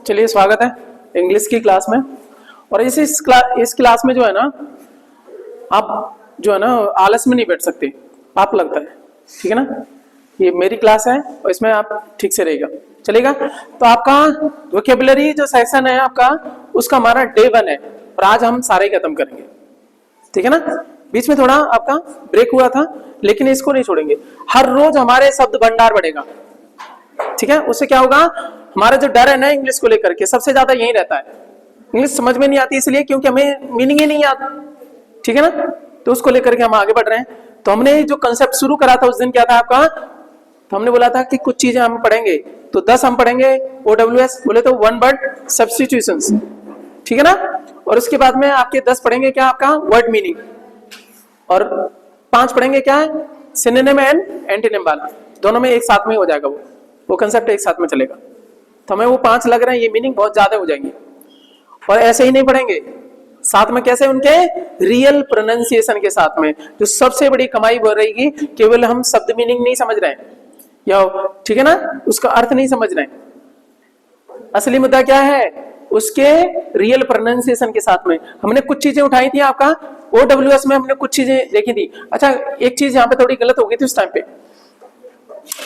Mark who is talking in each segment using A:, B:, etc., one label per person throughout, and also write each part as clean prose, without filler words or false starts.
A: चलिए, स्वागत है इंग्लिश की क्लास में। और इस क्लास में जो है ना, आप जो है ना आलस में नहीं बैठ सकते, पाप लगता है, ठीक है ना। ये मेरी क्लास है और इसमें आप ठीक से रहेगा, चलेगा। तो आपका वोकेबुलरी जो सेक्शन है आपका, उसका हमारा डे 1 है और आज हम सारे खत्म करेंगे, ठीक है ना। बीच में थोड़ा आपका ब्रेक हुआ था, लेकिन इसको नहीं छोड़ेंगे। हर रोज हमारे शब्द भंडार बढ़ेगा, ठीक है। उससे क्या होगा, हमारा जो डर है ना इंग्लिश को लेकर के, सबसे ज्यादा यही रहता है। इंग्लिश समझ में नहीं आती इसलिए क्योंकि हमें मीनिंग ही नहीं आता, ठीक है ना। तो उसको लेकर के हम आगे बढ़ रहे हैं। तो हमने जो कंसेप्ट शुरू करा था उस दिन क्या था आपका, तो हमने बोला था कि कुछ चीजें हम पढ़ेंगे, तो 10 हम पढ़ेंगे OWS, बोले तो 1 वर्ड सब्स्टिट्यूशंस, ठीक है ना। और उसके बाद में आपके 10 पढ़ेंगे क्या, आपका वर्ड मीनिंग, और 5 पढ़ेंगे क्या है, सिनोनिम एंड एंटोनिम वाला। दोनों में एक साथ में हो जाएगा, वो कंसेप्ट एक साथ में चलेगा। तो हमें वो 5 लग रहे हैं, ये मीनिंग बहुत ज्यादा हो जाएंगे। और ऐसे ही नहीं पढ़ेंगे, साथ में कैसे, उनके रियल प्रोनाउंसिएशन के साथ में। जो सबसे बड़ी कमाई हो रहेगी, केवल हम शब्द मीनिंग नहीं समझ रहे हैं या, ठीक है ना, उसका अर्थ नहीं समझ रहे हैं। असली मुद्दा क्या है, उसके रियल प्रोनाउंसिएशन के साथ में। हमने कुछ चीजें उठाई थी आपका OWS में, हमने कुछ चीजें देखी थी। अच्छा, एक चीज यहाँ पे थोड़ी गलत हो गई थी उस टाइम पे।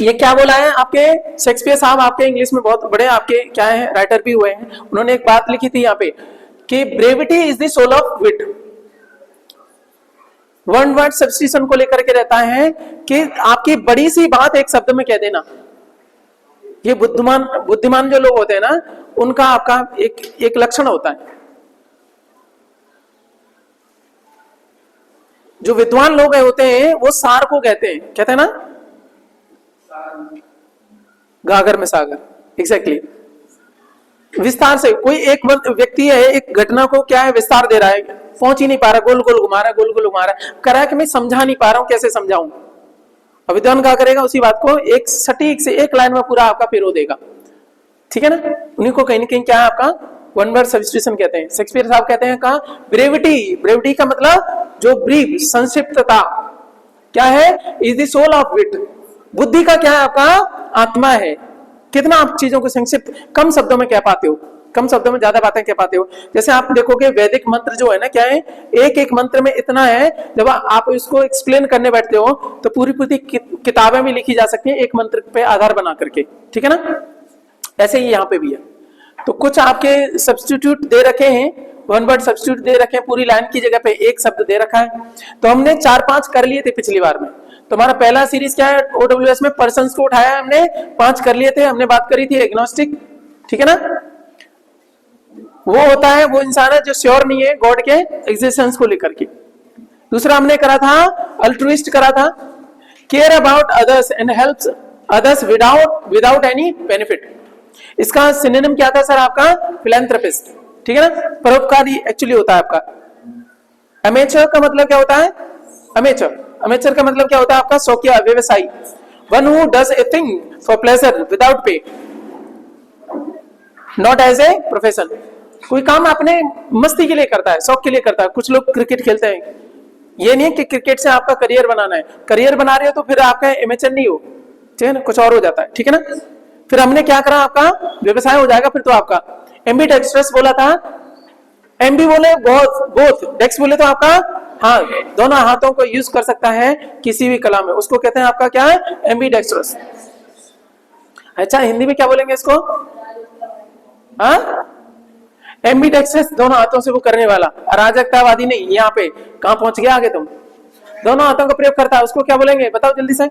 A: ये क्या बोला है आपके शेक्सपियर साहब, आपके इंग्लिश में बहुत बड़े आपके क्या है राइटर भी हुए हैं, उन्होंने एक बात लिखी थी यहाँ पे कि brevity is the soul of wit. One word substitution को लेकर के रहता है कि आपकी बड़ी सी बात एक शब्द में कह देना। ये बुद्धिमान जो लोग होते हैं ना, उनका आपका एक लक्षण होता है। जो विद्वान लोग होते हैं वो सार को कहते हैं ना, गागर में सागर, एग्जैक्टली। विस्तार से कोई एक व्यक्ति है, एक घटना को क्या है विस्तार दे रहा है, पहुंच ही नहीं पा रहा, गोल गोल घुमा रहा है, गोल गोल घुमा रहा है, कह रहा है कि मैं समझा नहीं पा रहा हूं, कैसे समझाऊं। अब विद्वान क्या करेगा, उसी बात को एक सटीक से एक लाइन में पूरा आपका पिरो देगा, ठीक है ना। उन्हीं को कहीं ना कहीं क्या है आपका वन वर्ड सब्स्टिट्यूशन कहते हैं। शेक्सपियर साहब कहते हैं कहा ब्रेविटी, ब्रेविटी का मतलब जो ब्रीफ, संक्षिप्तता क्या है, इज द सोल ऑफ विट। बुद्धि का क्या है आपका आत्मा है। कितना आप चीजों को संक्षिप्त कम शब्दों में कह पाते हो, कम शब्दों में ज्यादा बातें कह पाते हो। जैसे आप देखोगे वैदिक मंत्र जो है ना, क्या है, एक एक मंत्र में इतना है, जब आप इसको एक्सप्लेन करने बैठते हो तो पूरी पूरी किताबें भी लिखी जा सकती हैं एक मंत्र पे आधार बना करके, ठीक है ना। ऐसे ही यहाँ पे भी है। तो कुछ आपके सब्स्टिट्यूट दे रखे हैं, वन वर्ड सब्स्टिट्यूट दे रखे हैं, पूरी लाइन की जगह पे एक शब्द दे रखा है। तो हमने 4-5 कर लिए थे पिछली बार में। तो हमारा पहला सीरीज क्या है OWS में, पर्सन्स को उठाया हमने, 5 कर लिए थे। हमने बात करी थी एग्नोस्टिक, ठीक है ना। वो होता है वो इंसान है जो श्योर नहीं है गॉड के एग्जिस्टेंस को लेकर के। दूसरा हमने करा था अल्ट्रुइस्ट करा था, care about others and helps others without any benefit. इसका सिनोनिम क्या था सर आपका, फिलैंथ्रोपिस्ट, ठीक है ना, परोपकारी एक्चुअली होता है आपका। अमेचर का मतलब क्या होता है, अमेचर का मतलब क्या होता है आपका, शौकिया, व्यवसायी। One who does a thing for pleasure without pay, not as a profession. कोई काम अपने मस्ती के लिए करता है, शौक के लिए करता है। कुछ लोग क्रिकेट खेलते हैं, ये नहीं है कि क्रिकेट से आपका करियर बनाना है। करियर बना रहे हो तो फिर आपका एमेचर नहीं हो, ठीक है ना, कुछ और हो जाता है, ठीक है ना। फिर हमने क्या करा, आपका व्यवसाय हो जाएगा फिर तो आपका। एम्बीडेक्स्ट्रस बोला था, एम्बी बोले बोथ, डेक्स बोले तो आपका हाँ, दोनों हाथों को यूज कर सकता है किसी भी कला में, उसको कहते हैं आपका क्या है, एम्बीडेक्स्ट्रस। अच्छा, हिंदी में क्या बोलेंगे इसको, हाँ, एम्बीडेक्स्ट्रस, दोनों हाथों से वो करने वाला, अराजकतावादी नहीं। यहाँ पे कहां पहुंच गया आगे तुम, दोनों हाथों का प्रयोग करता है, उसको क्या बोलेंगे बताओ जल्दी से।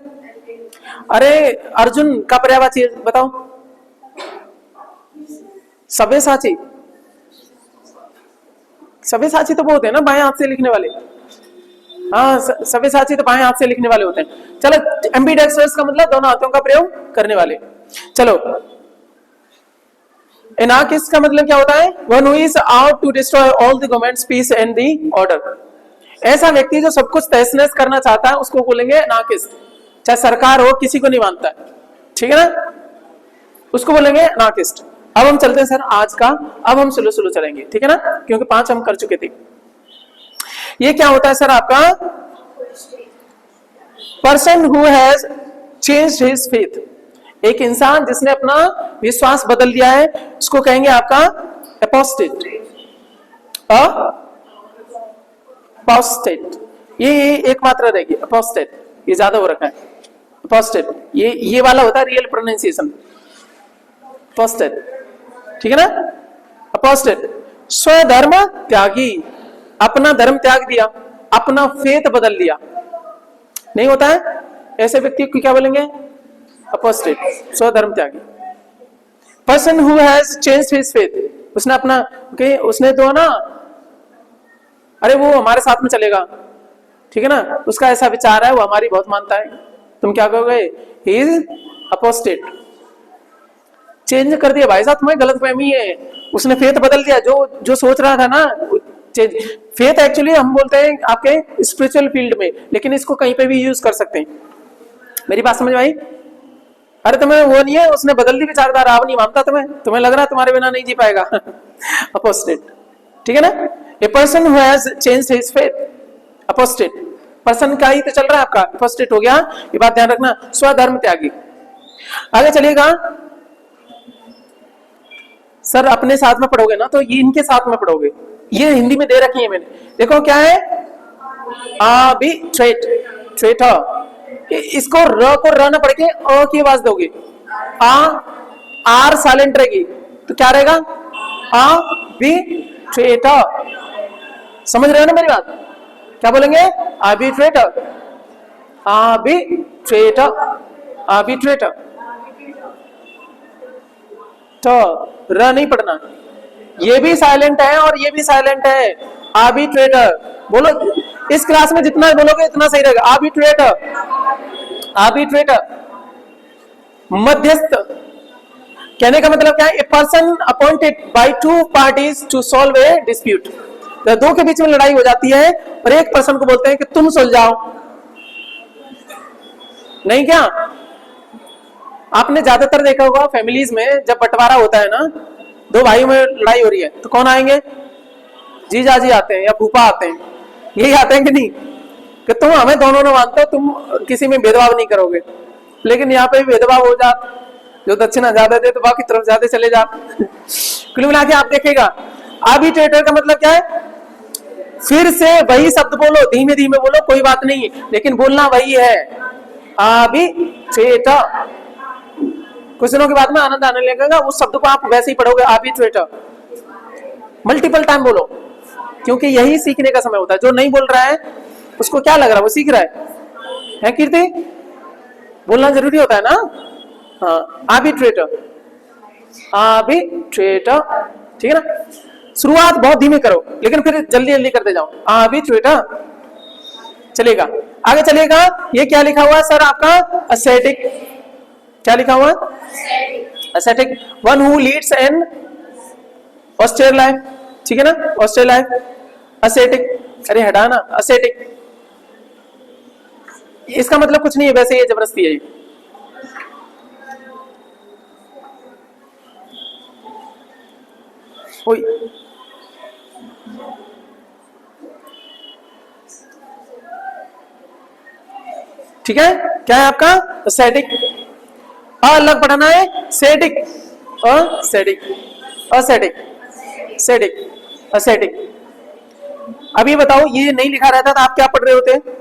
A: अरे अर्जुन का पर्यायवाची बताओ, सव्यसाची। सव्यसाची तो वो होते हैं ना बाएं हाथ से लिखने वाले, हाँ, सव्यसाची तो बाएं हाथ से लिखने वाले होते हैं। चलो, एम्बीडेक्स्ट्रस का मतलब दोनों हाथों का प्रयोग करने वाले। चलो, एनार्किस्ट का मतलब क्या होता है, one who is out to destroy all the governments peace and the order. ऐसा व्यक्ति जो सब कुछ तहस नहस करना चाहता है उसको बोलेंगे एनार्किस्ट। चाहे सरकार हो, किसी को नहीं मानता है, ठीक है ना, उसको बोलेंगे एनार्किस्ट। अब हम चलते हैं सर आज का, अब हम स्लो स्लो चलेंगे, ठीक है ना, क्योंकि 5 हम कर चुके थे। ये क्या होता है सर आपका, person who has changed his faith. एक इंसान जिसने अपना विश्वास बदल दिया है उसको कहेंगे आपका अपोस्टेट। अपोस्टेट ये एक मात्रा रहेगी, अपोस्टेट, ये ज्यादा हो रखा है। अपोस्टेट ये वाला होता है रियल प्रोनाउंसिएशन, अपोस्टेट, ठीक है ना। अपोस्टेट स्वधर्म त्यागी, अपना धर्म त्याग दिया, अपना फेथ बदल दिया, नहीं होता है ऐसे व्यक्ति को क्या बोलेंगे? अपोस्टेट, स्वधर्म त्यागी। Person who has changed his faith, उसने अपना उसने तो ना अरे वो हमारे साथ में चलेगा, ठीक है ना, उसका ऐसा विचार है, वो हमारी बहुत मानता है, तुम क्या कहोगे? He is apostate. चेंज कर दिया भाई साहब, तुम्हें गलतफहमी है, उसने फेथ बदल दिया, जो सोच रहा था ना चेंज। फेथ एक्चुअली हम बोलते हैं आपके स्पिरिचुअल फील्ड में, लेकिन इसको कहीं पे भी यूज कर सकते हैं। मेरी बात समझ में आई? अरे तुम्हें वो नहीं है, उसने बदल दी विचारधारा, अब नहीं मानता तुम्हें लग रहा है तुम्हारे बिना नहीं जी पाएगा। अपोस्टेट, ठीक है ना। A person who has changed his faith, apostate. Person का ही तो चल रहा है आपका, अपोस्टेट हो गया, ये बात ध्यान रखना। स्वधर्म त्यागी। आगे चलिएगा सर, अपने साथ में पढ़ोगे ना तो ये इनके साथ में पढ़ोगे, ये हिंदी में दे रखी है मैंने, देखो क्या है? Arbitrate, traitor. इसको र को र ना पढ़ के अ की आवाज दोगे, आर साइलेंट रहेगी, तो क्या रहेगा? आर्बिट्रेटर। समझ रहे हो ना मेरी बात? क्या बोलेंगे? Arbitrator, arbitrator, arbitrator. तो र नहीं पढ़ना, ये भी साइलेंट है और ये भी साइलेंट है। आर्बिट्रेटर बोलो, इस क्लास में जितना बोलोगे इतना सही रहेगा। आर्बिट्रेटर, आर्बिट्रेटर, मध्यस्थ। कहने का मतलब क्या है? A person appointed by two parties to solve a dispute. दो के बीच में लड़ाई हो जाती है और एक पर्सन को बोलते हैं कि तुम सुलझाओ, नहीं क्या? आपने ज्यादातर देखा होगा फैमिलीज में जब बंटवारा होता है ना, दो भाइयों में लड़ाई हो रही है तो कौन आएंगे? जीजा जी आते हैं या फूफा आते हैं, यही आते हैं कि नहीं? कि तुम हमें दोनों ने मानते हो, तुम किसी में भेदभाव नहीं करोगे। लेकिन यहाँ पे भी भेदभाव हो जाता, जो दक्षिणा ज्यादा दे तो बाकी तरफ ज्यादा चले जा। कुल मिला के आप देखेगा, आर्बिट्रेटर का मतलब क्या है? फिर से वही शब्द बोलो, धीमे धीमे बोलो, कोई बात नहीं, लेकिन बोलना वही है, आर्बिट्रेटर। कुछ दिनों के बाद में आनंद आने लगेगा, उस शब्द को आप वैसे ही पढ़ोगे, आर्बिट्रेटर। मल्टीपल टाइम बोलो, क्योंकि यही सीखने का समय होता है। जो नहीं बोल रहा है उसको क्या लग रहा है? वो सीख रहा है कीर्ति? बोलना जरूरी होता है ना। हाँ, आर्बिट्रेटर, आर्बिट्रेटर, ठीक है ना। शुरुआत बहुत धीमे करो, लेकिन फिर जल्दी जल्दी करते जाओ। आर्बिट्रेटर, चलेगा। आगे चलेगा, ये क्या लिखा हुआ है सर आपका? एस्थेटिक। क्या लिखा हुआ? Aesthetic. One who leads an austere life, ठीक है ना, ऑस्टेयर लाइफ। एस्थेटिक, अरे हटाना, एस्थेटिक। इसका मतलब कुछ नहीं है, वैसे ये जबरदस्ती है। ठीक है, क्या है आपका? एस्थेटिक। अलग पढ़ना है, सेटिक, असेटिक, असेटिक, सेटिक, असेटिक। अब ये बताओ, ये नहीं लिखा रहता तो आप क्या पढ़ रहे होते?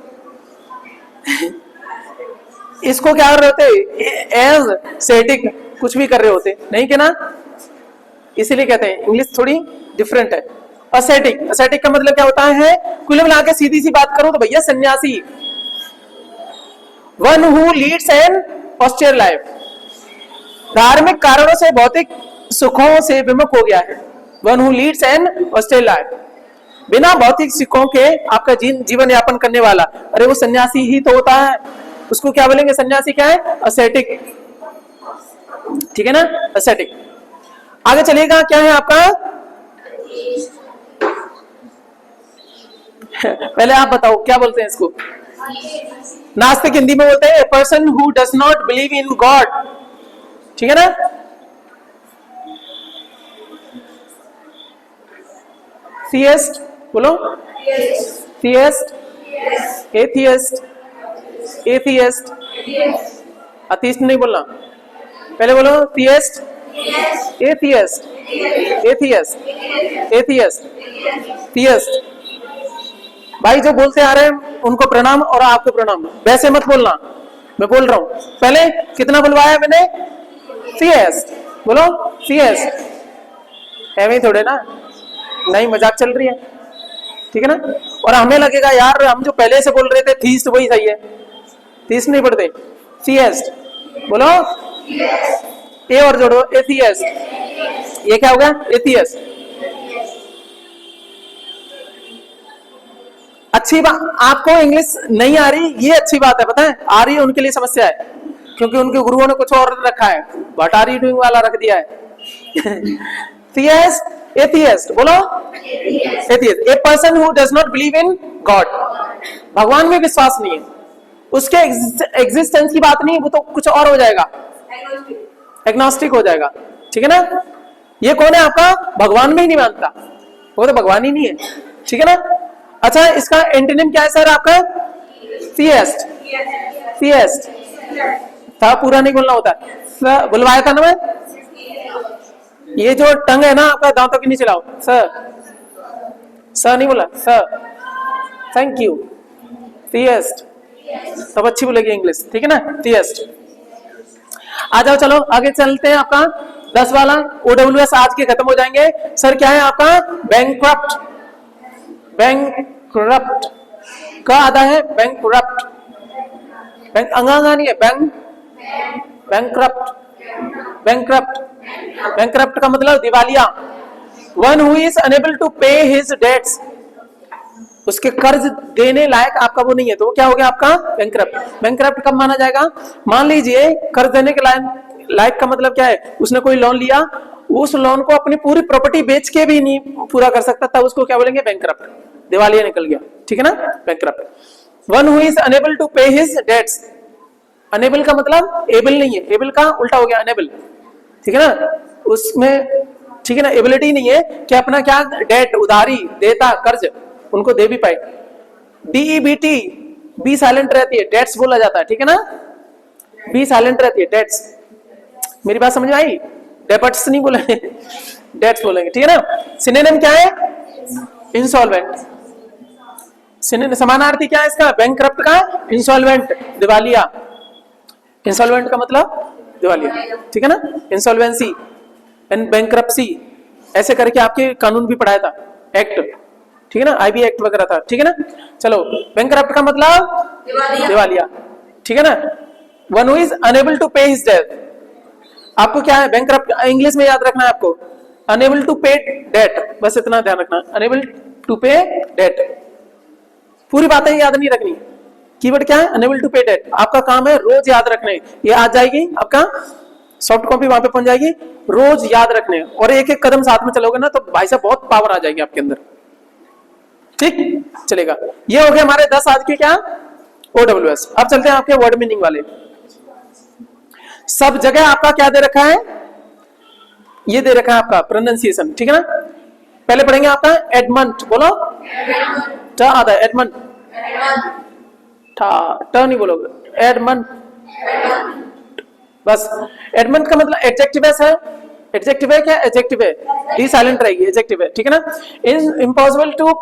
A: इसको क्या कर रहे होते? एज सेटिक कुछ भी कर रहे होते, नहीं के ना? इसीलिए कहते हैं इंग्लिश थोड़ी डिफरेंट है। असेटिक, असेटिक का मतलब क्या होता है? कुल मिला के सीधी सी बात करो तो भैया सन्यासी। One who leads an austere life, धार्मिक कारणों से भौतिक सुखों से विमुख हो गया है। One who leads an austere life, बिना भौतिक सुखों के आपका जीवन यापन करने वाला, अरे वो सन्यासी ही तो होता है। उसको क्या बोलेंगे? सन्यासी क्या है? असेटिक, ठीक है ना, असेटिक। आगे चलिएगा, क्या है आपका? पहले आप बताओ क्या बोलते हैं इसको? नास्तिक हिंदी में बोलते हैं person who does not believe in God, ठीक है ना। थियस्ट बोलो, थियस्ट, एथियस्ट, एथियस्ट, अतीस्ट नहीं बोलना, पहले बोलो थियस्ट, एथियस्ट, एथियस्ट, एथियस्ट, थियस्ट। भाई जो बोलते आ रहे हैं उनको प्रणाम और आपको प्रणाम, वैसे मत बोलना, मैं बोल रहा हूं। पहले कितना बुलवाया मैंने? थियस्ट, बोलो थियस्ट। है भी थोड़े ना, नहीं मजाक चल रही है, ठीक है ना। और हमें लगेगा यार हम जो पहले से बोल रहे थे थीस्ट वही सही है, थीस्ट नहीं पढ़ते, थियस्ट। बोलो ए और जोड़ो, एथियस्ट। ये क्या हो गया? एथियस्ट। अच्छी बात, आपको इंग्लिश नहीं आ रही ये अच्छी बात है, पता है। आ रही है उनके लिए समस्या है, क्योंकि उनके गुरुओं ने कुछ और रखा है, व्हाट आर यू डूइंग वाला रख दिया है। थियस्ट, एथियस्ट, बोलो atheist. A person who does not believe in God, भगवान में विश्वास नहीं है, उसके एग्जिस्टेंस की बात नहीं, वो तो कुछ और हो जाएगा, एग्नोस्टिक हो जाएगा, ठीक है ना। ये कौन है आपका? भगवान में ही नहीं मानता, वो तो भगवान ही नहीं है, ठीक है ना। अच्छा, इसका एंटीनिम क्या है सर आपका? थियस्ट, थियस्ट। था पूरा नहीं बोलना होता, बुलवाया था ना मैं। ये जो टंग है ना आपका, दांतों के नीचे लाओ, सर, सर नहीं बोला, सर, थैंक यू, थियस्ट, तब अच्छी बोलेगी इंग्लिश, ठीक है ना, थियस्ट। आ जाओ, चलो आगे चलते हैं। आपका 10 वाला OWS आज के खत्म हो जाएंगे। सर क्या है आपका? बैंकक्रप्ट, बैंकक्रप्ट का आधा है बैंकक्रप्ट, बैंक अंगा नहीं है, बैंक, बैंकक्रप्ट, बैंकक्रप्ट, बैंकक्रप्ट का मतलब दिवालिया। One who is unable to pay his debts, उसके कर्ज देने लायक आपका वो नहीं है, तो क्या हो गया आपका? बैंकक्रप्ट। बैंकक्रप्ट कब माना जाएगा? मान लीजिए कर्ज देने के लायक का मतलब क्या है? उसने कोई लोन लिया, उस लोन को अपनी पूरी प्रॉपर्टी बेच के भी नहीं पूरा कर सकता, तब उसको क्या बोलेंगे? बैंकक्रप्ट, दिवालिया निकल गया, ठीक है ना, bankrupt. One who is unable to pay his debts, unable का मतलब एबल नहीं है, एबल का उल्टा हो गया अनेबल, ठीक है ना, उसमें, ठीक है ना, एबिलिटी नहीं है कि अपना क्या डेट, उधारी, देता, कर्ज उनको दे भी पाए। DEBT, बी साइलेंट रहती है, डेट्स बोला जाता है, ठीक है ना, बी साइलेंट रहती है, डेट्स। मेरी बात समझ में आई? डेब्ट्स नहीं बोलेंगे, डेट्स बोलेंगे, ठीक है ना। सिनोनिम क्या है? इंसॉल्वेंट। समानार्थी क्या है इसका? बैंकक्रप्ट का इंसॉल्वेंट, दिवालिया। इंसॉल्वेंट का मतलब दिवालिया, ठीक है ना, इंसॉल्वेंसी एंड बैंकक्रप्सी, ऐसे करके आपके कानून भी पढ़ाया था, एक्ट, ठीक है ना, IB एक्ट वगैरह था, ठीक है ना। चलो, बैंकक्रप्ट का मतलब दिवालिया, ठीक है ना। One who is unable to pay his debt, आपको क्या है बैंकक्रप्ट इंग्लिश में याद रखना है आपको? अनेबल टू पे डेट, बस इतना ध्यान रखना, अनेबल टू पे डेट। पूरी बातें याद नहीं रखनी, कीवर्ड क्या है? अनेबल टू पे डेट। आपका काम है रोज याद रखने, ये आ जाएगी आपका सॉफ्ट कॉपी वहां पे पहुंच जाएगी, रोज याद रखने, और एक एक कदम साथ में चलोगे ना तो भाई साहब बहुत पावर आ जाएगी आपके अंदर, ठीक चलेगा। ये हो गया हमारे 10 आज के क्या OWS। अब चलते हैं आपके वर्ड मीनिंग वाले। सब जगह आपका क्या दे रखा है? ये दे रखा है आपका प्रोनाउंसिएशन, ठीक है ना। पहले पढ़ेंगे आपका एडमंड, बोलो ट आता है, एडमंड, ट नहीं बोलोगे, एडमंड, बस। एडमंड का मतलब एडजेक्टिव है, एडजेक्टिव है क्या? एडजेक्टिव है, डी साइलेंट रहेगी, एडजेक्टिव है, ठीक है ना। Is impossible to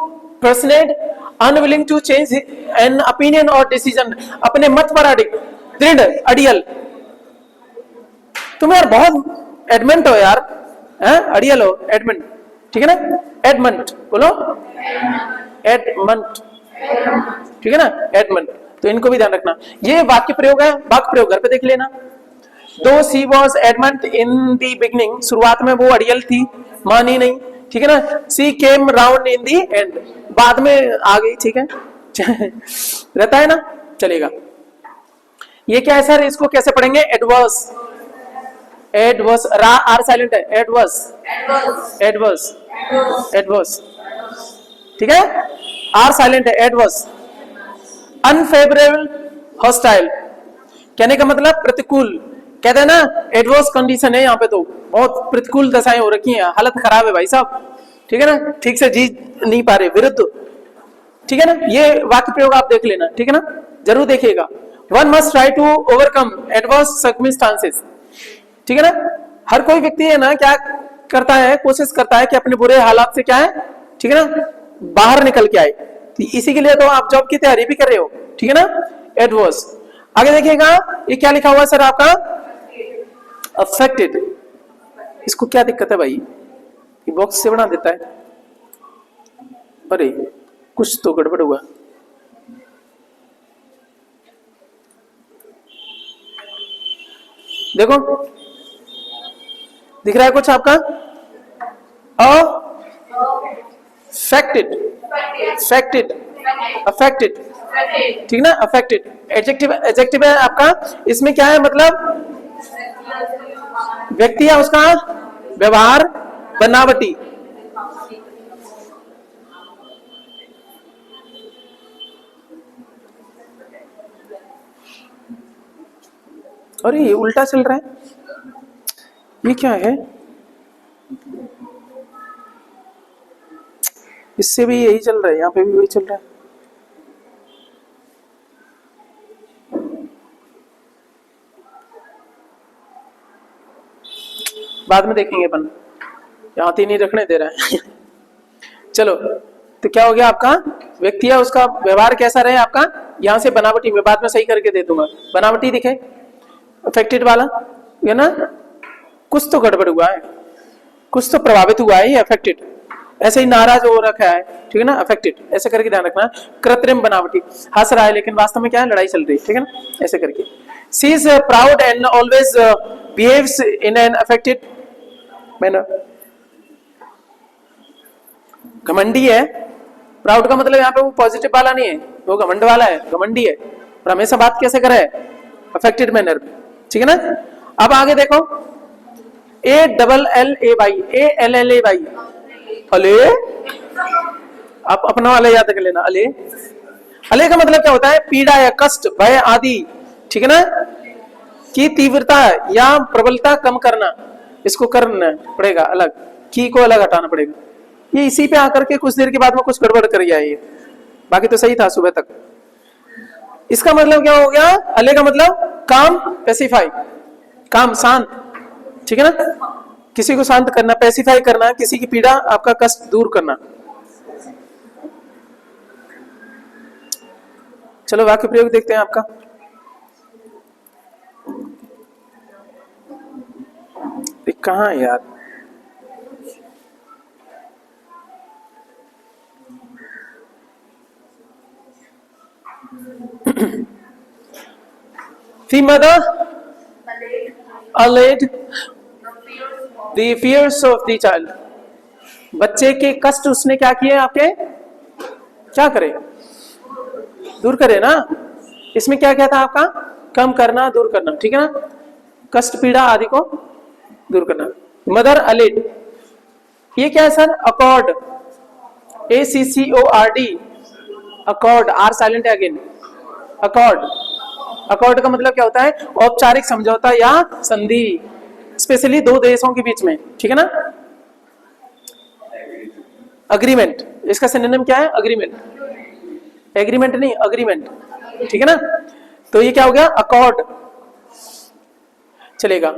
A: persuade, unwilling to change an opinion और डिसीजन, अपने मत पर दृढ़, अड़ियल। तुम यार बहुत एडमेंट हो यार, अड़ियल हो, एडमेंट, ठीक है ना, एडमंड, बोलो एडमंड, ठीक है ना, एडमंड। तो इनको भी ध्यान रखना, ये वाक्य प्रयोग है, वाक्य प्रयोग घर पे देख लेना। Though she was adamant in the beginning, शुरुआत में वो अड़ियल थी, मानी नहीं, ठीक है ना। सी came round in the and, बाद में आ गई, ठीक है रहता है ना, चलेगा। ये क्या है सर? इसको कैसे पढ़ेंगे? एडवर्स, एडवर्स, आर साइलेंट है, एडवर्स, एडवर्स, एडवर्स, ठीक है, आर साइलेंट है, एडवर्स। अनफेवरेबल, हॉस्टाइल, कहने का मतलब प्रतिकूल, कहते हैं ना एडवर्स कंडीशन है, यहाँ पे तो बहुत प्रतिकूल दशाएं हो रखी हैं, हालत खराब है भाई साहब, ठीक है ना, ठीक से जी नहीं पा रहे, विरुद्ध, ठीक है ना। ये वाक्य प्रयोग आप देख लेना, ठीक है ना, जरूर देखिएगा। One must try to overcome adverse circumstances, ठीक है ना। हर कोई व्यक्ति है ना क्या करता है, कोशिश करता है कि अपने बुरे हालात से क्या है, ठीक है ना, बाहर निकल के आए। तो इसी के लिए तो आप जॉब की तैयारी भी कर रहे हो, ठीक है ना। एडवर्स, आगे देखिएगा ये क्या लिखा हुआ है सर आपका, अफेक्टेड। इसको क्या दिक्कत है भाई, ये बॉक्स से बना देता है। अरे कुछ तो गड़बड़ हुआ। देखो दिख रहा है कुछ आपका, अफेक्टेड, अफेक्टेड, अफेक्टेड, ठीक ना। अफेक्टेड एडजेक्टिव, एडजेक्टिव है आपका। इसमें क्या है मतलब व्यक्ति है उसका व्यवहार बनावटी। अरे ये उल्टा चल रहा है, ये क्या है, इससे भी यही चल रहा है, यहां पे भी वही चल रहा है। बाद में देखेंगे अपन, यहां तो नहीं रखने दे रहा है। चलो तो क्या हो गया आपका, व्यक्ति है उसका व्यवहार कैसा रहे आपका, यहां से बनावटी, मैं बाद में सही करके दे दूंगा, बनावटी दिखे, अफेक्टेड वाला है ना। कुछ तो गड़बड़ हुआ है, कुछ तो प्रभावित हुआ है ये अफेक्टेड, ऐसे ही नाराज हो रखा है, ठीक है ना, अफेक्टेड ऐसे करके ध्यान रखना। कृत्रिम बनावटी, हंस रहा है लेकिन वास्तव में क्या है, लड़ाई चल रही है, ठीक है ना, ऐसे करके। She is proud and always behaves in an affected manner. घमंडी है, प्राउड का मतलब यहाँ पे वो पॉजिटिव वाला नहीं है, वो घमंड वाला है, घमंडी है, और हमेशा बात कैसे करे, अफेक्टेड मैनर में, ठीक है ना। अब आगे देखो, ALLAY, ALLAY, अले, आप अपना वाला याद कर लेना, अले। अले का मतलब क्या होता है, पीड़ा या कष्ट, भय आदि, ठीक है ना, की तीव्रता या प्रबलता कम करना, इसको करना पड़ेगा अलग, की को अलग हटाना पड़ेगा। ये इसी पे आकर के कुछ देर के बाद में कुछ गड़बड़ कर गया ये, बाकी तो सही था सुबह तक। इसका मतलब क्या हो गया, अले का मतलब काम, पैसिफाई, काम शांत, ठीक है ना, किसी को शांत करना, पैसिफाई करना, किसी की पीड़ा, आपका कष्ट दूर करना। चलो वाक्य प्रयोग देखते हैं आपका। कहाँ है यार, The mother allayed the fears of the child. बच्चे के कष्ट उसने क्या किए, आपके क्या करे, दूर करे ना। इसमें क्या क्या था आपका, कम करना, दूर करना, ठीक है ना, कष्ट पीड़ा आदि को दूर करना। मदर अलेड, ये क्या है sir, accord, ACCORD, accord, R silent है अगेन, अकॉर्ड। अकॉर्ड का मतलब क्या होता है, औपचारिक समझौता या संधि, स्पेशली दो देशों के बीच में, ठीक है ना। अग्रीमेंट, इसका सिनोनिम क्या है, अग्रीमेंट, एग्रीमेंट नहीं, अग्रीमेंट, ठीक है ना। तो ये क्या हो गया, अकॉर्ड चलेगा।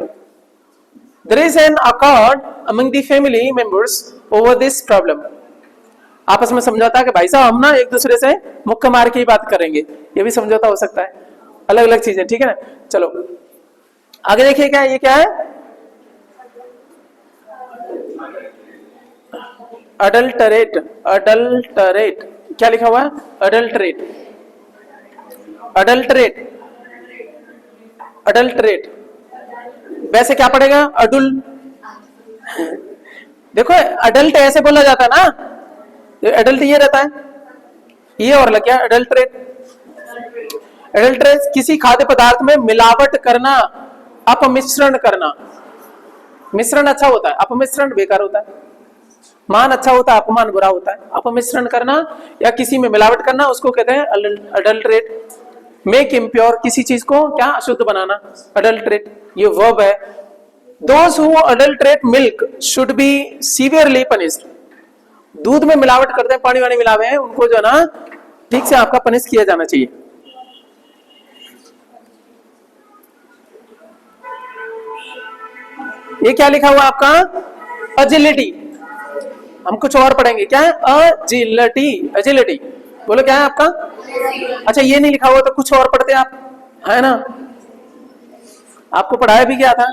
A: There is an accord among the family members over this problem. आपस में समझौता कि भाई साहब हम ना एक दूसरे से मुक्का मार के ही बात करेंगे, ये भी समझौता हो सकता है, अलग अलग चीजें, ठीक है ना। चलो आगे देखिए, क्या ये क्या है, अडल्टरेट, अडल्टरेट, क्या लिखा हुआ है, अडल्टरेट, अडल्टरेट, अडल्टरेट, वैसे क्या पड़ेगा, अडुल। देखो अडल्ट ऐसे बोला जाता है ना, एडल्ट ये रहता है, ये और लग गया एडल्ट्रेट। एडल्ट्रेट किसी खाद्य पदार्थ में मिलावट करना, अपमिश्रण करना। मिश्रण अच्छा होता है, अपमिश्रण बेकार होता है। मान अच्छा होता है, अपमान बुरा होता है। अपमिश्रण करना या किसी में मिलावट करना, उसको कहते हैं अडल्ट्रेट। मेक इम्प्योर, किसी चीज को क्या अशुद्ध बनाना, अडल्ट्रेट, ये वर्ब है। Those who adulterate milk should be severely punished. दूध में मिलावट करते हैं, पानी वानी मिलावे हैं, उनको जो है ना ठीक से आपका पनिश किया जाना चाहिए। ये क्या लिखा हुआ आपका? अजिलिटी। हम कुछ और पढ़ेंगे, क्या है? अजिलिटी। अजिलिटी बोलो क्या है आपका? अच्छा ये नहीं लिखा हुआ तो कुछ और पढ़ते आप, है ना? आपको पढ़ाया भी क्या था,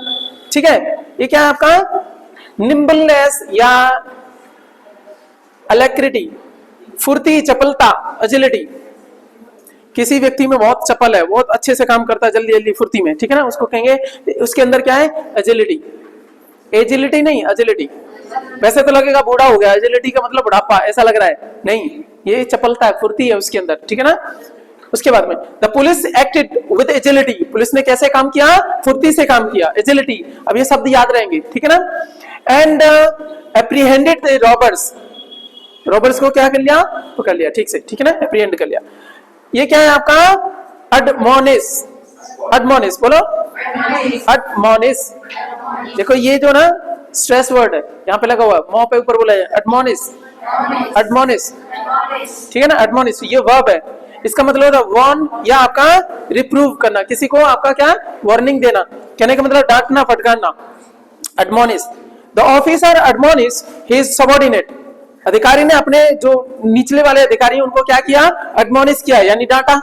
A: ठीक है? ये क्या है आपका? निम्बलनेस या अलैक्रिटी, फुर्ती, चपलता, अजिलिटी। किसी व्यक्ति में बहुत चपल है, बहुत अच्छे से काम करता है, जल्दी जल्दी फुर्ती में, ठीक है ना, उसको कहेंगे, उसके अंदर क्या है? एजिलिटी। एजिलिटी नहीं, एजिलिटी। वैसे तो लगेगा बूढ़ा हो गया, एजिलिटी का मतलब बुढ़ापा, ऐसा लग रहा है, नहीं, ये चपलता है, फुर्ती है उसके अंदर, ठीक है ना। उसके बाद में the police acted with agility, police ने कैसे काम किया? फुर्ती से काम किया, एजिलिटी। अब ये शब्द याद रहेंगे, ठीक है ना। And apprehended the robbers, robbers को क्या कर लिया? पकड़ लिया, ठीक से, ठीक है ना, एप्रीहेंड कर लिया। ये क्या है आपका? एडमोनिश। एडमोनिश बोलो, एडमोनिश। देखो ये जो ना स्ट्रेस वर्ड है, यहाँ पे लगा हुआ, मुंह पे ऊपर बोला है एडमोनिश, एडमोनिश, ठीक है ना। एडमोनिश ये वर्ब है, इसका मतलब होता है वार्न या आपका रिप्रूव करना, किसी को आपका क्या वार्निंग देना, कहने का मतलब डांटना, फटकारना। Admonish. The officer admonish his subordinate, अधिकारी ने अपने जो निचले वाले अधिकारी उनको क्या किया? एडमोनिश किया, यानी डांटा।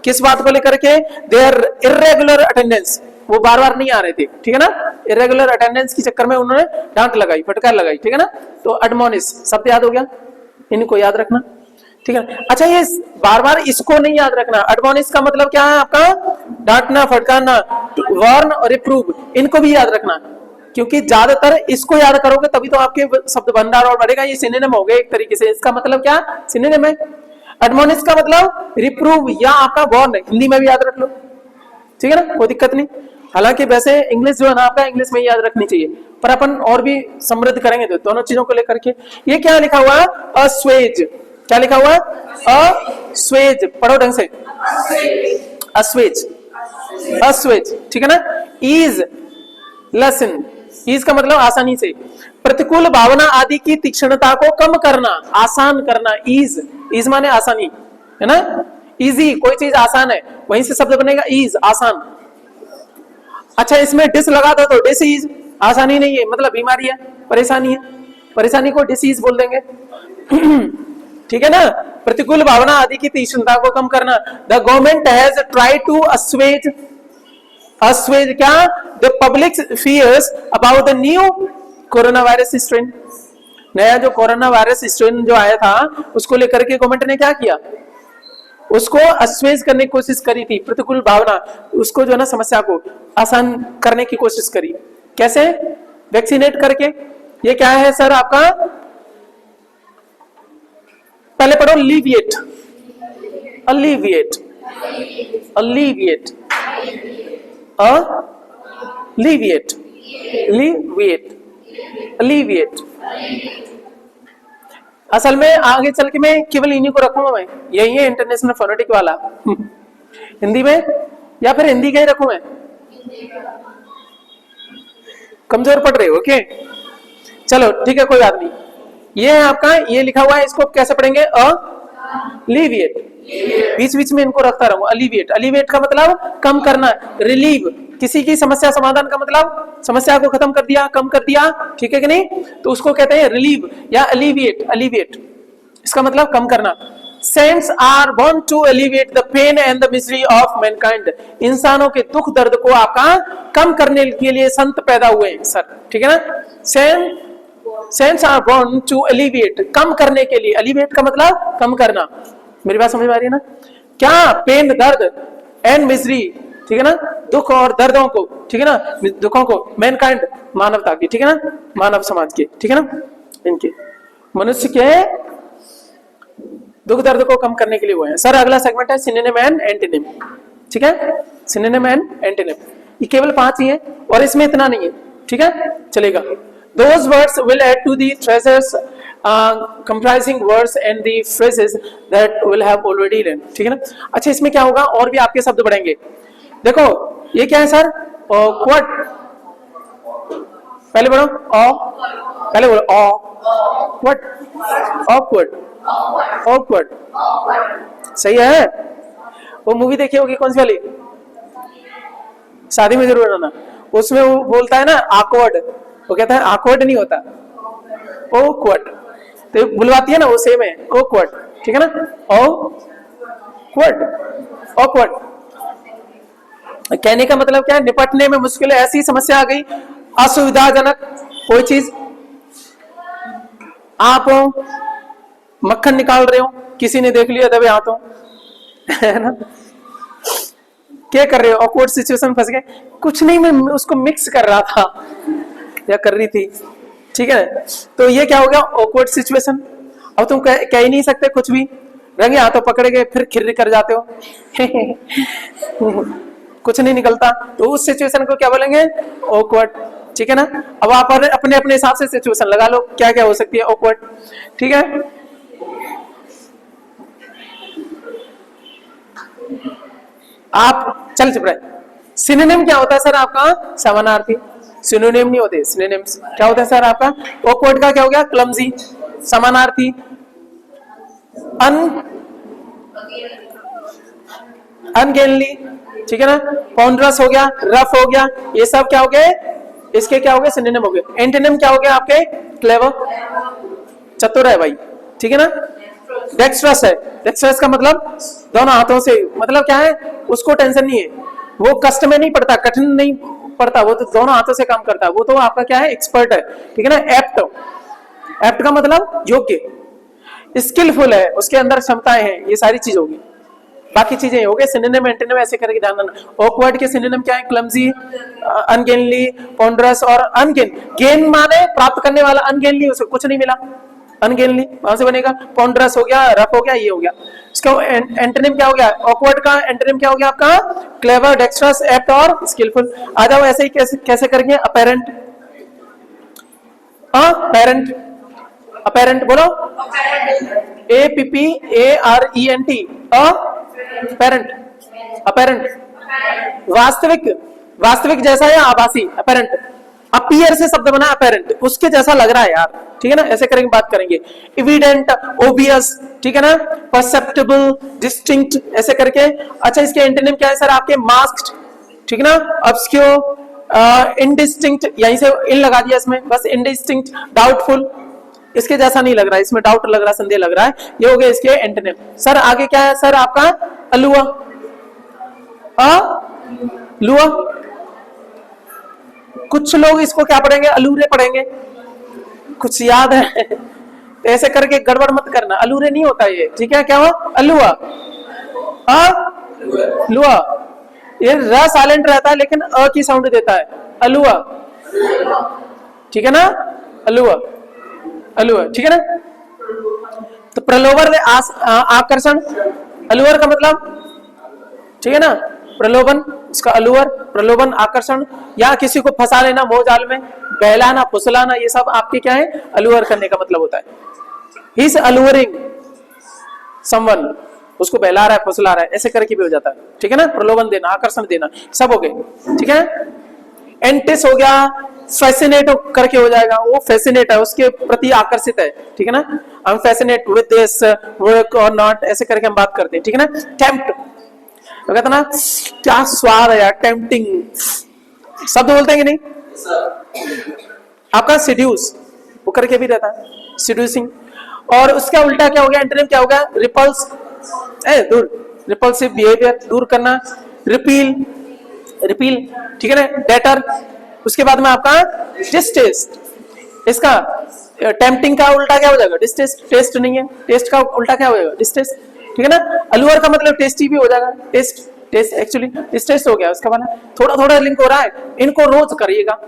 A: किस बात को लेकर के? देयर इर्रेगुलर अटेंडेंस, वो बार बार नहीं आ रहे थे, ठीक है ना। इर्रेगुलर अटेंडेंस के चक्कर में उन्होंने डांट लगाई, फटकार लगाई, ठीक है ना। तो एडमोनिश शब्द याद हो गया, इनको याद रखना, ठीक है। अच्छा ये बार बार इसको नहीं याद रखना, एडमोनिश का मतलब क्या है आपका? डांटना, फटकारना, वार्न और रिप्रूव, इनको भी याद रखना, क्योंकि ज्यादातर इसको याद करोगे तभी तो आपके शब्द भंडार और बढ़ेगा। ये सिनोनिम हो गए एक तरीके से, इसका मतलब क्या? सिनोनिम है। एडमोनिश का मतलब रिप्रूव या आपका वार्न, हिंदी में भी याद रख लो, ठीक है ना, कोई दिक्कत नहीं। हालांकि वैसे इंग्लिश जो है ना आपका, इंग्लिश में ही याद रखनी चाहिए, पर अपन और भी समृद्ध करेंगे तो दोनों चीजों को लेकर के। ये क्या लिखा हुआ है? अस्वेज। क्या लिखा हुआ है? अस्वेज, पढ़ो ढंग से, अस्वेज, अस्वेज, ठीक है ना। ईज, लेसन, ईज का मतलब आसानी से, प्रतिकूल भावना आदि की तीक्ष्णता को कम करना, आसान करना, ईज, ईज माने आसानी, है ना। इजी, कोई चीज आसान है, वहीं से शब्द बनेगा ईज, आसान। अच्छा इसमें डिस लगा दो तो डिसीज, आसानी नहीं है, मतलब बीमारी है, परेशानी है, परेशानी को डिसीज बोल देंगे, ठीक है ना। प्रतिकूल भावना आदि की तीक्ष्णता को कम करना। The government has tried to assuage, assuage क्या? The public fears about the new corona virus strain, नया जो कोरोना वायरस स्ट्रेन जो आया था उसको लेकर के गवर्नमेंट ने क्या किया? उसको अस्वेज करने की कोशिश करी थी, प्रतिकूल भावना, उसको जो है ना समस्या को आसान करने की कोशिश करी। कैसे? वैक्सीनेट करके। ये क्या है सर आपका? पहले पढ़ो लीविएट, अलीविएट, अलीविएट, अलीविएट, लीविएट, अलीविएट। असल में आगे चल के मैं केवल इन्हीं को रखूंगा, मैं यही है इंटरनेशनल फोनेटिक वाला हिंदी में, या फिर हिंदी का ही रखूं मैं? कमजोर पड़ रहे हो? ओके चलो ठीक है, कोई बात नहीं। ये है आपका, ये लिखा हुआ है, इसको कैसे पढ़ेंगे? अलीविएट, बीच बीच में इनको रखता रहूं। अलीविएट, अलीविएट का मतलब कम करना, रिलीव, किसी की समस्या समाधान का मतलब समस्या को खत्म कर दिया, कम कर दिया, ठीक है कि नहीं, तो उसको कहते हैं रिलीव या अलीविएट। अलीविएट इसका मतलब कम करना। Saints are born to alleviate the pain and the misery of mankind, इंसानों के दुख दर्द को आपका कम करने के लिए संत पैदा हुए सर, ठीक है ना। Saints are born to alleviate, कम करने के लिए, alleviate का मतलब कम करना। मेरी बात समझ में आ रही है ना? क्या? पेन, दर्द, एंड मिजरी, ठीक है ना, दुख और दर्दों को, ठीक है ना, दुखों को, मैनकाइंड, मानवता की, ठीक है ना, मानव समाज के, ठीक है ना, इनके मनुष्य के दुख दर्द को कम करने के लिए हुए हैं सर। अगला सेगमेंट है सिनोनिम एंड एंटोनिम, ठीक है, सिनोनिम एंड एंटोनिम। ये केवल 5 ही है और इसमें इतना नहीं है, ठीक है, चलेगा। Those words will add to the treasures comprising words and the phrases that will have already learned, ठीक है ना। अच्छा इसमें क्या होगा, और भी आपके शब्द बढ़ेंगे। देखो ये क्या है सर? Awkward, पहले बोलो पहले बोलो awkward, awkward, awkward, सही है। वो मूवी देखी होगी, कौन सी वाली? शादी में जरूर रहना, उसमें वो बोलता है ना awkward, वो कहता है awkward नहीं होता, awkward। तो बुलवाती है ना, वो सेम है, awkward, ठीक है ना, awkward, awkward। कहने का मतलब क्या है, निपटने में मुश्किल है, ऐसी समस्या आ गई, असुविधाजनक कोई चीज। आप मक्खन निकाल रहे हो, किसी ने देख लिया दबे हाथों, है ना, क्या कर रहे हो, ऑकवर्ड सिचुएशन फंस गए। कुछ नहीं, मैं उसको मिक्स कर रहा था या कर रही थी, ठीक है। तो ये क्या हो गया, ऑकवर्ड सिचुएशन। अब तुम कह ही नहीं सकते कुछ भी, रंगे हाथों पकड़ गए, फिर खिर्र कर जाते हो कुछ नहीं निकलता, तो उस सिचुएशन को क्या बोलेंगे, ऑकवर्ड, ठीक है ना। अब आप अपने अपने हिसाब से सिचुएशन लगा लो, क्या क्या हो सकती है ऑकवर्ड, ठीक है। आप चल चुप रहे। सिनोनिम क्या होता है सर आपका, समानार्थी। सिनोनिम नहीं होते, सिनोनिम्स क्या होता है सर आपका, ऑकवर्ड का क्या हो गया, क्लमजी, समानार्थी। अनगेनली, ठीक है ना, पॉन्डरस हो गया, रफ हो गया, ये सब क्या हो गए, इसके क्या हो गए, सिनोनिम हो गए। एंटोनिम क्या हो गया आपके, क्लेवर, चतुर है भाई, ठीक है ना। डेक्स्ट्रस है, डेक्स्ट्रस का मतलब दोनों हाथों से, मतलब क्या है, उसको टेंशन नहीं है, वो कष्ट में नहीं पड़ता, कठिन नहीं पड़ता, वो तो दोनों हाथों से काम करता है, वो तो आपका क्या है, एक्सपर्ट है, ठीक है ना। एप्ट, एप्ट का मतलब योग्य, स्किलफुल है, उसके अंदर क्षमताएं हैं, ये सारी चीज होगी। बाकी चीजें हो गए सिनोनिम एंटोनिम, ऐसे करके ध्यान रखना। ऑकवर्ड के सिनोनिम क्या है, क्लमजी, अनगेनली, पॉन्डरस और अनगेन। गेन माने प्राप्त करने वाला, अनगेनली उसे कुछ नहीं मिला, अनगेनली वहां से बनेगा। पॉन्डरस हो गया, रफ हो गया, ये हो गया। इसका एंटोनिम क्या हो गया, ऑकवर्ड का एंटोनिम क्या हो गया आपका, क्लेवर, डेक्स्ट्रस, एप्ट और स्किलफुल। आ जाओ ऐसे ही कैसे करेंगे, अपेरेंट, पेरेंट, अपेरेंट बोलो, APPARENT, अपेरेंट, अपेरेंट, वास्तविक, वास्तविक जैसा या आभासी, अपेरेंट। अपीयर से शब्द बना अपेरेंट, उसके जैसा लग रहा है यार, ठीक है ना, ऐसे करेंगे, बात करेंगे। एविडेंट, ओबियस, ठीक है ना, परसेप्टेबल, डिस्टिंक्ट, ऐसे करके। अच्छा, इसके एंटोनिम क्या है सर आपके, मास्क्ड, ठीक है ना, ऑब्स्क्योर, इनडिस्टिंक्ट, यहीं से इन लगा दिया इसमें बस, इनडिस्टिंक्ट, डाउटफुल, इसके जैसा नहीं लग रहा है, इसमें डाउट लग रहा है, संदेह लग रहा है, ये हो गया इसके एंटोनिम। सर आगे क्या है सर आपका, अलुआ, लुआ, कुछ लोग इसको क्या पढ़ेंगे, अलूरे पढ़ेंगे, कुछ याद है ऐसे करके गड़बड़ मत करना, अलूरे नहीं होता ये, ठीक है, क्या हो, अलुआ, लुआ, ये र साइलेंट रहता है लेकिन अ की साउंड देता है, अलुआ, ठीक है ना, अलुआ, अलुआ, ठीक है ना। तो प्रलोभन, आकर्षण, अलुअर का मतलब, ठीक है ना, प्रलोभन, इसका अलुअर, प्रलोभन, आकर्षण, या किसी को फंसा लेना मोह जाल में, बहलाना, फुसलाना, ये सब आपके क्या है, अलुअर करने का मतलब होता है। ही इज अलुअरिंग समवन, उसको बहला रहा है, फुसला रहा है, ऐसे करके भी हो जाता है, ठीक है ना, प्रलोभन देना, आकर्षण देना, सब हो गए, ठीक है। एंटिस हो गया, फैसिनेट करके हो जाएगा, वो फैसिनेट है, उसके प्रति आकर्षित है, ठीक है ना, हम फैसिनेट विद दिस वर्क और नॉट, ऐसे करके हम बात करते हैं, ठीक है ना। टेम्प्ट, तो कहता ना क्या स्वाद है यार, टेम्पटिंग शब्द बोलते हैं कि नहीं। आपका सिड्यूस, वो करके भी रहता है, सिड्यूसिंग। और उसका उल्टा क्या हो गया, एंटोनिम क्या हो गया, रिपल्स, दूर, रिपल्सिव बिहेवियर, दूर करना। रिपील, रिपील, ठीक है ना, डेटर। उसके बाद में आपका डिस्टेस्ट, इसका टेम्पटिंग का उल्टा क्या हो जाएगा, डिस्टेस्ट, टेस्ट नहीं है, टेस्ट का उल्टा क्या हो जाएगा, डिस्टेस्ट, ठीक है ना। अलुअर का मतलब टेस्टी भी हो जाएगा, टेस्ट, टेस्ट एक्चुअली डिस्टेस्ट हो गया उसका वाला, थोड़ा थोड़ा लिंक हो रहा है, इनको रोज करिएगा,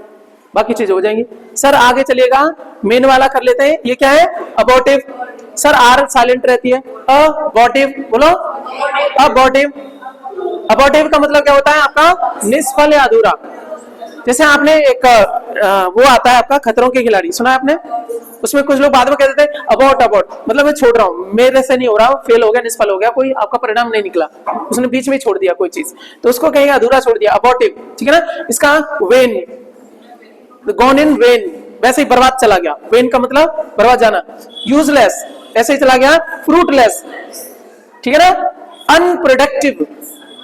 A: बाकी चीज हो जाएंगी। सर आगे चलिएगा, मेन वाला कर लेते हैं, ये क्या है, अबॉर्टिव। सर आर साइलेंट रहती है, अबॉर्टिव, बोलो, अबॉर्टिव। अबॉर्टिव का मतलब क्या होता है आपका, निष्फल या अधूरा। जैसे आपने एक वो आता है आपका खतरों के खिलाड़ी, सुना है आपने, उसमें कुछ लोग बाद में कहते थे अबाउट, अबाउट मतलब मैं छोड़ रहा हूँ, मेरे से नहीं हो रहा, फेल हो गया, निष्फल हो गया, कोई आपका परिणाम नहीं निकला, उसने बीच में छोड़ दिया कोई चीज, तो उसको कहेंगे अधूरा छोड़ दिया, अबॉर्टिव, ठीक है ना। इसका वेन, गॉन इन वेन, वैसे ही बर्बाद चला गया, वेन का मतलब बर्बाद जाना। यूजलेस, ऐसे ही चला गया, फ्रूटलेस, ठीक है ना। अनप्रोडक्टिव,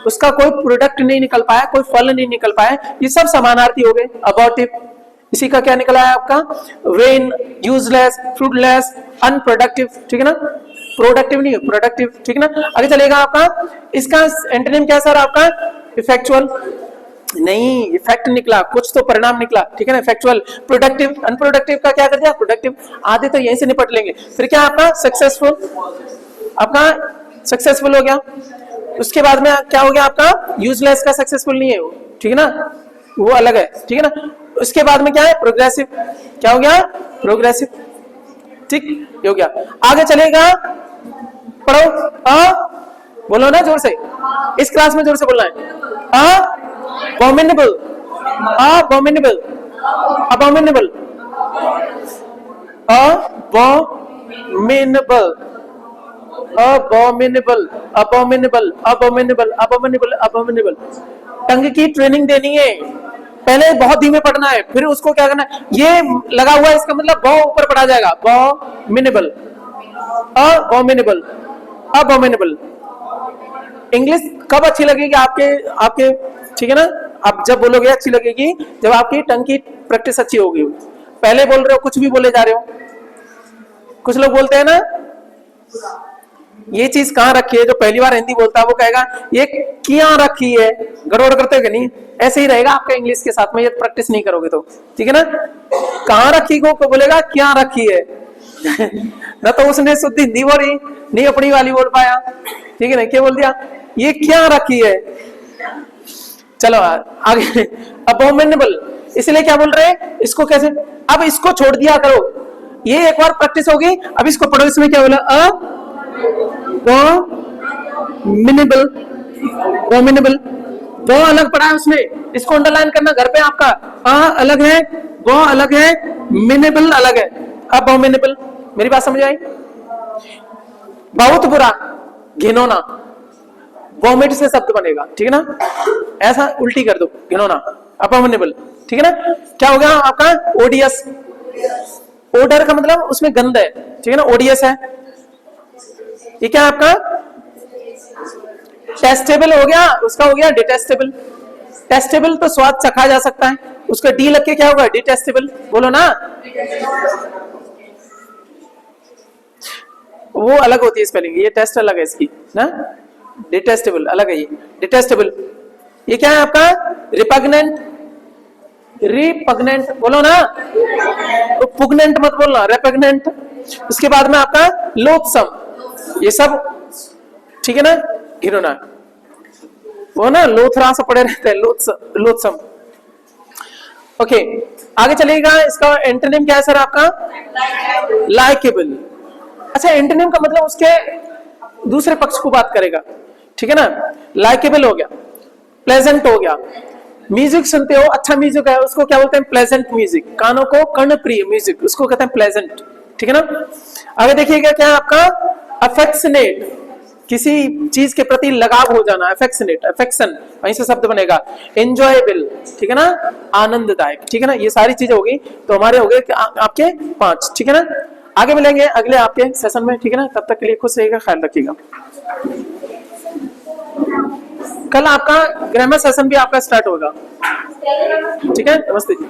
A: उसका कोई प्रोडक्ट नहीं निकल पाया, कोई फल नहीं निकल पाया, ये सब समानार्थी हो गए, अबॉर्टिव। इसी का क्या निकला है आपका? वेन, यूजलेस, फ्रूटलेस, अनप्रोडक्टिव, ठीक है ना? प्रोडक्टिव नहीं, प्रोडक्टिव, ठीक है ना? आगे चलेगा आपका, इसका एंटोनिम क्या सर आपका? इफेक्चुअल नहीं, इफेक्ट निकला, कुछ तो परिणाम निकला, ठीक है ना? इफेक्चुअल। प्रोडक्टिव, अनप्रोडक्टिव का क्या कर दिया? प्रोडक्टिव। आधे तो यहीं से निपट लेंगे। फिर क्या आपका? सक्सेसफुल, आपका सक्सेसफुल हो गया। उसके बाद में क्या हो गया आपका? यूजलेस का सक्सेसफुल नहीं है वो, ठीक है ना? वो अलग है, ठीक है ना? उसके बाद में क्या है? प्रोग्रेसिव। क्या हो गया? प्रोग्रेसिव, ठीक हो गया। आगे चलेगा, पढ़ो। बोलो ना जोर से, इस क्लास में जोर से बोलना है। abominable, abominable, abominable, abominable, abominable, abominable, abominable, abominable, abominable। टंग की ट्रेनिंग देनी है, पहले बहुत धीमे पढ़ना है, फिर उसको क्या करना है? ये लगा हुआ है, इसका मतलब बॉ ऊपर पढ़ा जाएगा। abominable, abominable, abominable। इंग्लिश कब अच्छी लगेगी आपके आपके ठीक है ना? आप जब बोलोगे अच्छी लगेगी जब आपकी टंग की प्रैक्टिस अच्छी होगी। पहले बोल रहे हो, कुछ भी बोले जा रहे हो। कुछ लोग बोलते हैं ना, ये चीज कहाँ रखी है, जो पहली बार हिंदी बोलता है वो कहेगा ये क्या रखी है, गड़बड़ करते हो कि नहीं? ऐसे ही रहेगा आपका इंग्लिश के साथ में, ये प्रैक्टिस नहीं करोगे तो, ठीक है ना? कहाँ रखी को बोलेगा क्या रखी है ना, तो उसने शुद्ध हिंदी बोली नहीं, अपनी वाली बोल पाया, ठीक है ना? क्या बोल दिया? ये क्या रखी है। चलो आगे, अबोमिनेबल, इसलिए क्या बोल रहे हैं इसको? कैसे? अब इसको छोड़ दिया करो, ये एक बार प्रैक्टिस होगी। अब इसको पढ़ो, इसमें क्या बोला? अबोमिनेबल, अबोमिनेबल, वो अलग पढ़ा है उसमें, इसको अंडरलाइन करना घर पे आपका। अलग है, वो अलग है, मिनेबल अलग है, अबोमिनेबल। मेरी बात समझ आई? बहुत बुरा, घिनौना, वॉमिट से शब्द बनेगा, ठीक है ना? ऐसा उल्टी कर दो, घिनौना, अबोमिनेबल, ठीक है ना? क्या हो गया आपका? ओडियस, ओडर का मतलब उसमें गंध है, ठीक है ना? ओडियस है। ये क्या है आपका? टेस्टेबल हो गया, उसका हो गया डिटेस्टेबल। टेस्टेबल तो स्वाद चखा जा सकता है, उसका डी लग के क्या होगा? डिटेस्टेबल, बोलो ना। वो अलग होती है स्पेलिंग, ये टेस्ट अलग है इसकी ना, डिटेस्टेबल अलग है ये, डिटेस्टेबल। ये क्या है आपका? रिपग्नेंट, रिपग्नेंट बोलो ना, तो पुग्नेंट मत बोलना, रिपग्नेंट। उसके बाद में आपका लोथसम, ये सब ठीक है ना? घिनौना, वो ना लोथरा से पड़े रहते हैं, लोथसम। ओके, आगे चलिएगा। इसका एंटोनिम क्या है सर आपका? लाइकेबल। अच्छा, एंटोनिम का मतलब उसके दूसरे पक्ष को बात करेगा, ठीक है ना? लाइकेबल हो गया, प्लेजेंट हो गया। म्यूजिक सुनते हो, अच्छा म्यूजिक है, उसको क्या बोलते हैं? Pleasant music. कानों को कर्णप्रिय म्यूजिक, उसको कहते हैं प्लेजेंट, ठीक है ना? आगे देखिएगा क्या आपका? अफेक्शनेट, किसी चीज के प्रति लगाव हो जाना, अफेक्शनेट, अफेक्शन, वहीं से शब्द बनेगा। एंजॉयबल, ठीक है ना? आनंददायक, ठीक है ना? ये सारी चीजें होगी, तो हमारे हो गए आपके 5, ठीक है ना? आगे मिलेंगे अगले आपके सेशन में, ठीक है ना? तब तक के लिए खुश रहिएगा, ख्याल रखिएगा। कल आपका ग्रामर सेशन भी आपका स्टार्ट होगा, ठीक है? नमस्ते जी।